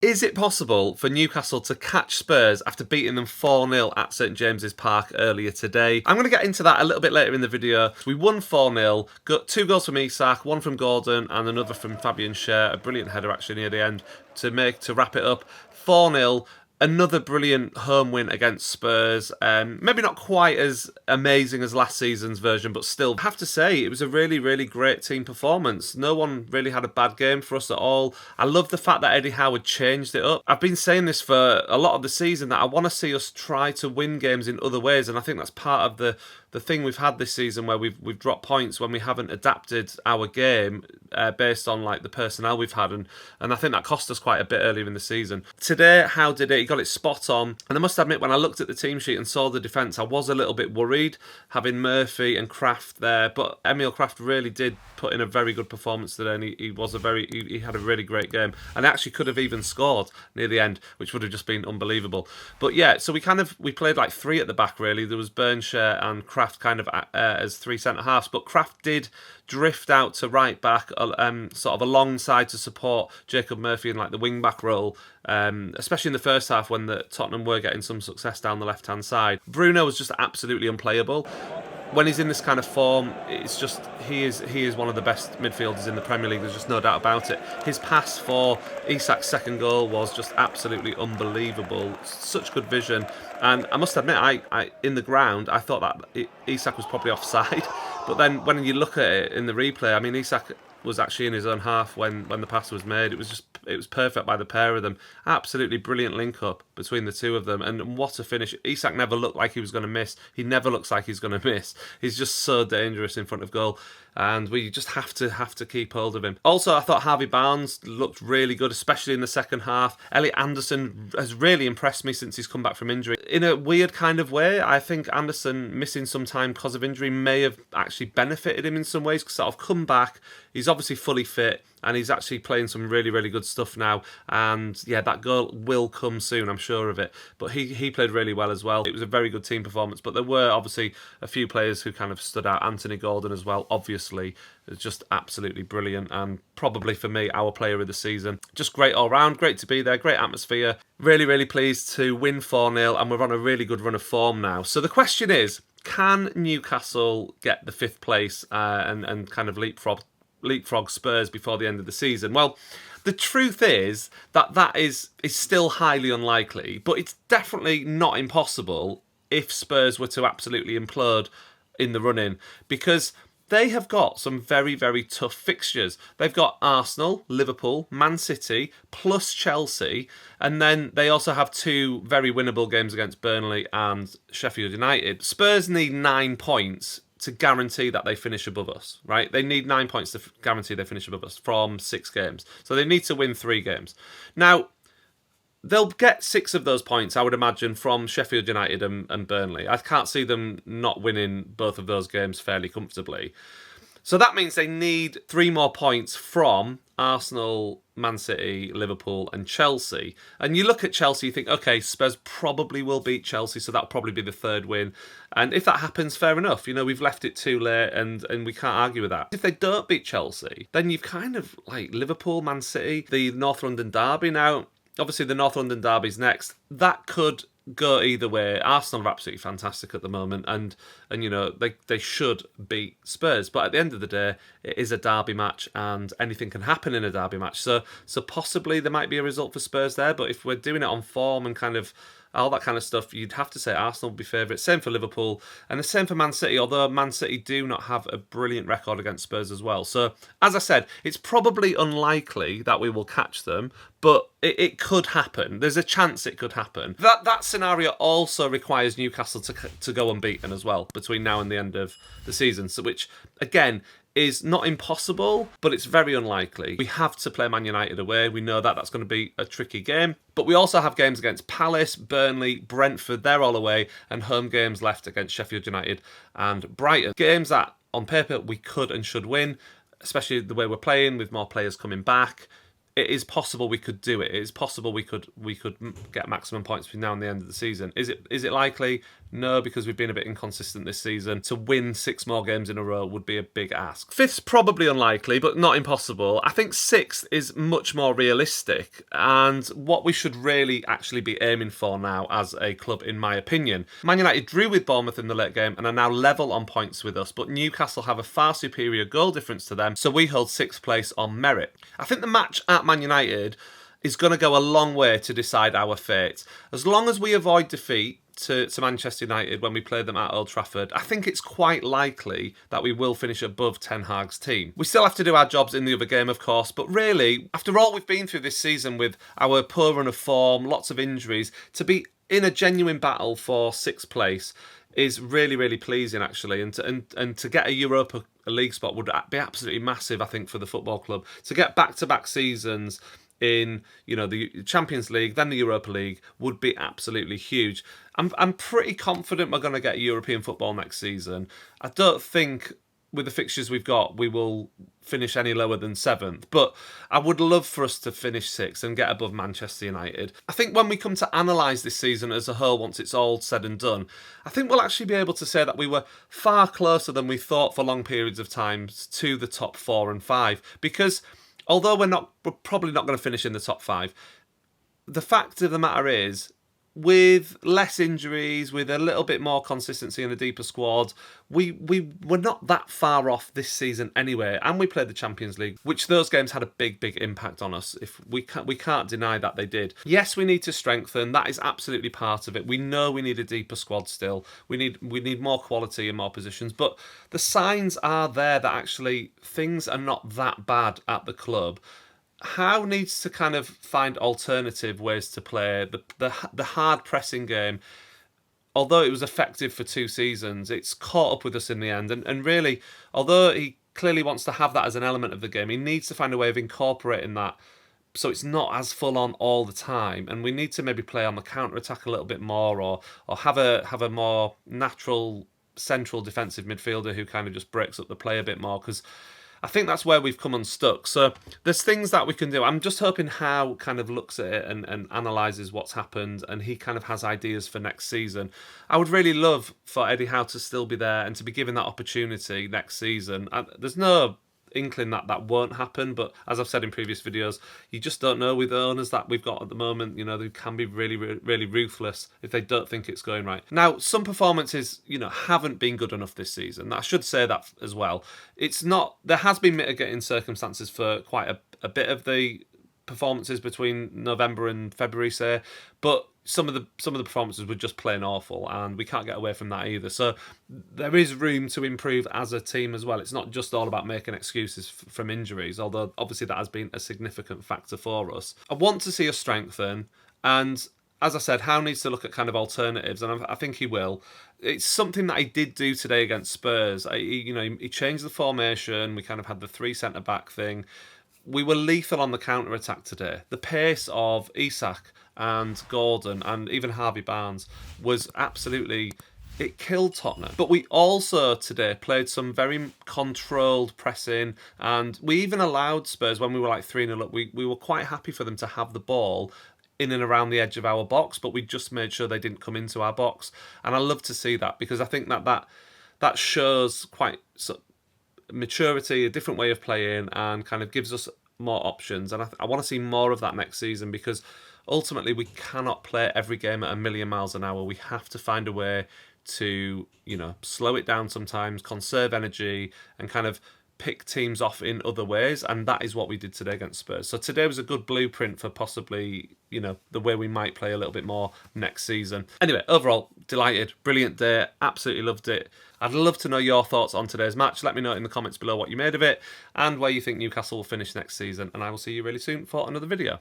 Is it possible for Newcastle to catch Spurs after beating them 4-0 at St James's Park earlier today? I'm going to get into that a little bit later in the video. We won 4-0, got 2 goals from Isak, 1 from Gordon and another from Fabian Schär, a brilliant header actually near the end to wrap it up. 4-0. Another brilliant home win against Spurs. Maybe not quite as amazing as last season's version, but still, I have to say, it was a really, really great team performance. No one really had a bad game for us at all. I love the fact that Eddie Howe changed it up. I've been saying this for a lot of the season, that I want to see us try to win games in other ways, and I think that's part of the thing we've had this season, where we've dropped points when we haven't adapted our game based on like the personnel we've had, and I think that cost us quite a bit earlier in the season. Today, Howe did it. He got it spot on, and I must admit, when I looked at the team sheet and saw the defence, I was a little bit worried having Murphy and Kraft there, but Emil Kraft really did put in a very good performance today, and he had a really great game, and actually could have even scored near the end, which would have just been unbelievable. But yeah, so we played like 3 at the back really. There was Burnshare and Kraft kind of as 3 centre halves, but Kraft did drift out to right back, sort of alongside to support Jacob Murphy in like the wing back role, especially in the first half when the Tottenham were getting some success down the left hand side. Bruno was just absolutely unplayable. When he's in this kind of form, it's just he is one of the best midfielders in the Premier League. There's just no doubt about it. His pass for Isak's second goal was just absolutely unbelievable. Such good vision, and I must admit, I in the ground, I thought that Isak was probably offside, but then when you look at it in the replay, I mean, Isak was actually in his own half when the pass was made. It was perfect by the pair of them. Absolutely brilliant link up between the two of them, and what a finish. Isak never looked like he was going to miss. He never looks like he's going to miss. He's just so dangerous in front of goal, and we just have to keep hold of him. Also, I thought Harvey Barnes looked really good, especially in the second half. Elliot Anderson has really impressed me since he's come back from injury. In a weird kind of way, I think Anderson missing some time because of injury may have actually benefited him in some ways, because sort of come back. He's obviously fully fit, and he's actually playing some really, really good stuff now. And yeah, that goal will come soon, I'm sure of it. But he played really well as well. It was a very good team performance, but there were obviously a few players who kind of stood out. Anthony Gordon as well, obviously, is just absolutely brilliant, and probably for me, our player of the season. Just great all round, great to be there, great atmosphere. Really, really pleased to win 4-0, and we're on a really good run of form now. So the question is, can Newcastle get the 5th place and kind of leapfrog Spurs before the end of the season? Well, the truth is that is still highly unlikely, but it's definitely not impossible if Spurs were to absolutely implode in the run-in, because they have got some very, very tough fixtures. They've got Arsenal, Liverpool, Man City, plus Chelsea, and then they also have 2 very winnable games against Burnley and Sheffield United. Spurs need 9 points to guarantee that they finish above us, right? They need 9 points to guarantee they finish above us from 6 games. So they need to win 3 games. Now, they'll get 6 of those points, I would imagine, from Sheffield United and Burnley. I can't see them not winning both of those games fairly comfortably. So that means they need 3 more points from Arsenal, Man City, Liverpool and Chelsea. And you look at Chelsea, you think, okay, Spurs probably will beat Chelsea, so that'll probably be the 3rd win. And if that happens, fair enough. You know, we've left it too late, and we can't argue with that. If they don't beat Chelsea, then you've kind of like Liverpool, Man City, the North London derby. Now, obviously the North London derby's next. That could go either way. Arsenal are absolutely fantastic at the moment, and you know, they should beat Spurs, but at the end of the day, it is a derby match, and anything can happen in a derby match. So possibly there might be a result for Spurs there, but if we're doing it on form and kind of all that kind of stuff, you'd have to say Arsenal would be favourites. Same for Liverpool, and the same for Man City, although Man City do not have a brilliant record against Spurs as well. So, as I said, it's probably unlikely that we will catch them, but it could happen. There's a chance it could happen. That scenario also requires Newcastle to go unbeaten as well between now and the end of the season, so which, again, is not impossible, but it's very unlikely. We have to play Man United away. We know that that's going to be a tricky game. But we also have games against Palace, Burnley, Brentford, they're all away, and home games left against Sheffield United and Brighton. Games that, on paper, we could and should win, especially the way we're playing with more players coming back. it is possible we could do it. It is possible we could get maximum points between now and the end of the season. Is it likely? No, because we've been a bit inconsistent this season. To win 6 more games in a row would be a big ask. 5th's probably unlikely, but not impossible. I think 6th is much more realistic, and what we should really actually be aiming for now as a club, in my opinion. Man United drew with Bournemouth in the late game and are now level on points with us, but Newcastle have a far superior goal difference to them, so we hold 6th place on merit. I think the match at Man United is going to go a long way to decide our fate. As long as we avoid defeat to Manchester United when we play them at Old Trafford, I think it's quite likely that we will finish above Ten Hag's team. We still have to do our jobs in the other game, of course, but really, after all we've been through this season with our poor run of form, lots of injuries, to be in a genuine battle for 6th place is really, really pleasing, actually. And to get a Europa League spot would be absolutely massive, I think, for the football club. To get back-to-back seasons in, the Champions League, then the Europa League, would be absolutely huge. I'm pretty confident we're going to get European football next season. I don't think, with the fixtures we've got, we will finish any lower than 7th. But I would love for us to finish 6th and get above Manchester United. I think when we come to analyse this season as a whole, once it's all said and done, I think we'll actually be able to say that we were far closer than we thought for long periods of time to the top 4 and 5. Because although we're probably not going to finish in the top 5, the fact of the matter is, with less injuries, with a little bit more consistency and a deeper squad, we were not that far off this season anyway. And we played the Champions League, which those games had a big impact on us. If we can't deny that they did. Yes, we need to strengthen. That is absolutely part of it. We know we need a deeper squad still. We need more quality in more positions. But the signs are there that actually things are not that bad at the club. Howe needs to kind of find alternative ways to play the hard pressing game. Although it was effective for 2 seasons, it's caught up with us in the end. And really, although he clearly wants to have that as an element of the game, he needs to find a way of incorporating that so it's not as full on all the time. And we need to maybe play on the counter attack a little bit more, or have a more natural central defensive midfielder who kind of just breaks up the play a bit more, because I think that's where we've come unstuck. So there's things that we can do. I'm just hoping Howe kind of looks at it and analyses what's happened, and he kind of has ideas for next season. I would really love for Eddie Howe to still be there and to be given that opportunity next season. There's no inkling that won't happen, but as I've said in previous videos, you just don't know with the owners that we've got at the moment. They can be really, really ruthless if they don't think it's going right. Now, some performances, haven't been good enough this season. I should say that as well. It's not, there has been mitigating circumstances for quite a bit of the performances between November and February, say, but some of the performances were just plain awful, and we can't get away from that either. So there is room to improve as a team as well. It's not just all about making excuses from injuries, although obviously that has been a significant factor for us. I want to see us strengthen, and as I said, Howe needs to look at kind of alternatives, and I think he will. It's something that he did do today against Spurs. He changed the formation. We kind of had the 3 centre-back thing. We were lethal on the counter-attack today. The pace of Isak and Gordon and even Harvey Barnes was absolutely... It killed Tottenham. But we also today played some very controlled pressing, and we even allowed Spurs, when we were like 3-0 up, we were quite happy for them to have the ball in and around the edge of our box, but we just made sure they didn't come into our box. And I love to see that, because I think that shows quite maturity, a different way of playing, and kind of gives us more options. And I want to see more of that next season, because ultimately we cannot play every game at 1,000,000 miles an hour. We have to find a way to, slow it down sometimes, conserve energy, and kind of pick teams off in other ways, and that is what we did today against Spurs. So today was a good blueprint for possibly, the way we might play a little bit more next season. Anyway, overall, delighted, brilliant day, absolutely loved it. I'd love to know your thoughts on today's match. Let me know in the comments below what you made of it, and where you think Newcastle will finish next season, and I will see you really soon for another video.